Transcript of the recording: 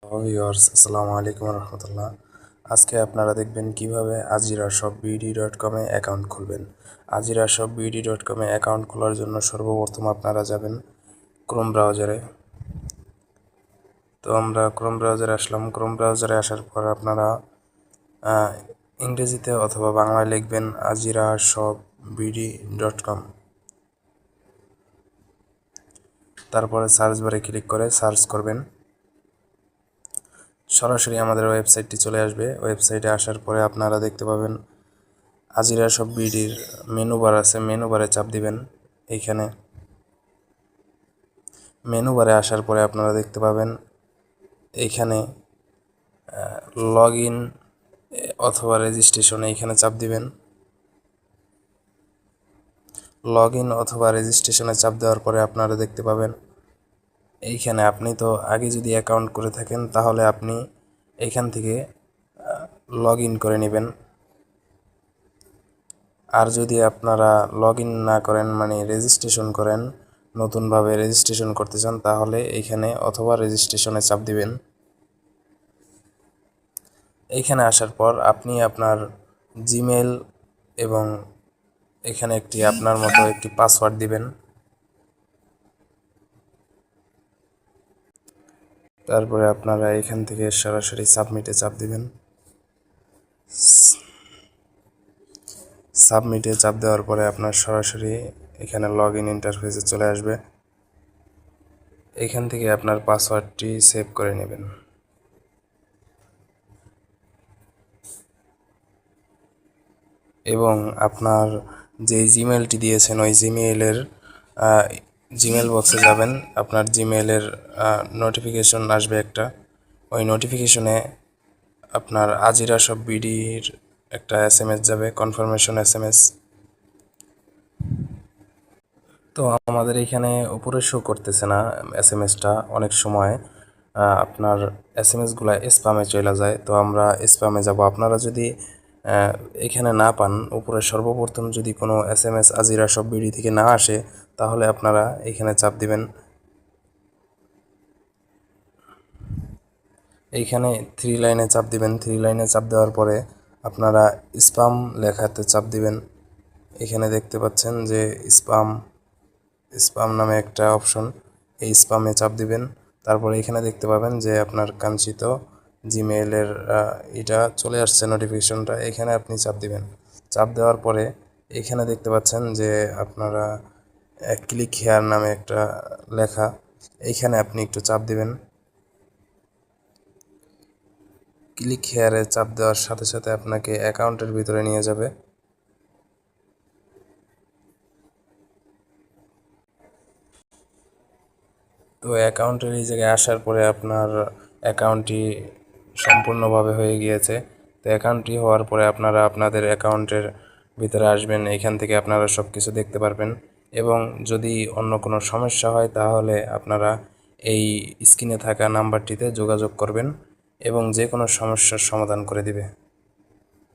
Viewers আসসালামু আলাইকুম রহমতুল্লাহ। আজকে আপনারা দেখবেন কিভাবে azirashopbd.com-এ অ্যাকাউন্ট খুলবেন। azirashopbd.com-এ অ্যাকাউন্ট খোলার জন্য সর্বপ্রথম আপনারা যাবেন ক্রোম ব্রাউজারে। তো আমরা ক্রোম ব্রাউজারে আসলাম। ক্রোম ব্রাউজারে আসার পর আপনারা ইংরেজিতে অথবা বাংলায় লিখবেন azirashopbd.com। তারপরে সার্চ বারে ক্লিক করে সার্চ করবেন। সরাসরি আমাদের ওয়েবসাইটটি চলে আসবে। ওয়েবসাইটে আসার পরে আপনারা দেখতে পাবেন azirashopbd-র মেনু বার আছে, মেনু বারে চাপ দিবেন। এইখানে মেনু বারে আসার পরে আপনারা দেখতে পাবেন এইখানে লগ ইন অথবা রেজিস্ট্রেশন, এইখানে চাপ দিবেন। লগ ইন অথবা রেজিস্ট্রেশনে চাপ দেওয়ার পরে আপনারা দেখতে পাবেন এইখানে আপনি তো আগে যদি অ্যাকাউন্ট করে থাকেন তাহলে আপনি এইখান থেকে লগ ইন করে নেবেন। আর যদি আপনারা লগ ইন না করেন, মানে রেজিস্ট্রেশন করেন, নতুনভাবে রেজিস্ট্রেশন করতে চান, তাহলে এইখানে অথবা রেজিস্ট্রেশনে চাপ দিবেন। এইখানে আসার পর আপনি আপনার জিমেল এবং এখানে একটি আপনার মতো একটি পাসওয়ার্ড দিবেন। তারপরে আপনারা এখান থেকে সরাসরি সাবমিটে চাপ দিবেন। সাবমিটে চাপ দেওয়ার পরে আপনার সরাসরি এখানে লগ ইন ইন্টারফেসে চলে আসবে। এখান থেকে আপনার পাসওয়ার্ডটি সেভ করে নেবেন এবং আপনার যে জিমেলটি দিয়েছেন ওই জিমেল বক্সে যাবেন। আপনার জিমেলের নোটিফিকেশন আসবে একটা, ওই নোটিফিকেশনে আপনার azirashopbd-র একটা SMS যাবে, কনফার্মেশন SMS। তো আমাদের এখানে উপরে শো করতেছে না SMS-টা, অনেক সময় আপনার SMS-গুলো স্প্যামে চলে যায়। তো আমরা স্প্যামে যাব। আপনারা যদি এখানে না পান, উপরে সর্বপ্রথম যদি কোনো SMS azirashopbd থেকে না আসে, তাহলে আপনারা এখানে চাপ দিবেন। এইখানে 3 লাইনে চাপ দিবেন। 3 লাইনে চাপ দেওয়ার পরে আপনারা স্প্যাম লেখাতে চাপ দিবেন। এখানে দেখতে পাচ্ছেন যে স্প্যাম নামে একটা অপশন, এই স্প্যামে চাপ দিবেন। তারপরে এখানে দেখতে পাবেন যে আপনার কাঙ্ক্ষিত জিমেইলের এটা চলে আসছে নোটিফিকেশনটা, এখানে আপনি চাপ দিবেন। চাপ দেওয়ার পরে এখানে দেখতে পাচ্ছেন যে আপনারা ক্লিক হেয়ার নামে একটা লেখা, এইখানে আপনি একটু চাপ দিবেন। ক্লিক হেয়ারে চাপ দেওয়ার সাথে সাথে আপনাকে অ্যাকাউন্টের ভিতরে নিয়ে যাবে। তো অ্যাকাউন্টের এই জায়গায় আসার পরে আপনার অ্যাকাউন্টটি সম্পূর্ণভাবে হয়ে গিয়েছে। তো অ্যাকাউন্টটি হওয়ার পরে আপনারা আপনাদের অ্যাকাউন্টের ভিতরে আসবেন। এখান থেকে আপনারা সব কিছু দেখতে পারবেন এবং যদি অন্য কোনো সমস্যা হয় তাহলে আপনারা এই স্ক্রিনে থাকা নাম্বারটিতে যোগাযোগ করবেন এবং যে কোনো সমস্যার সমাধান করে দিবে।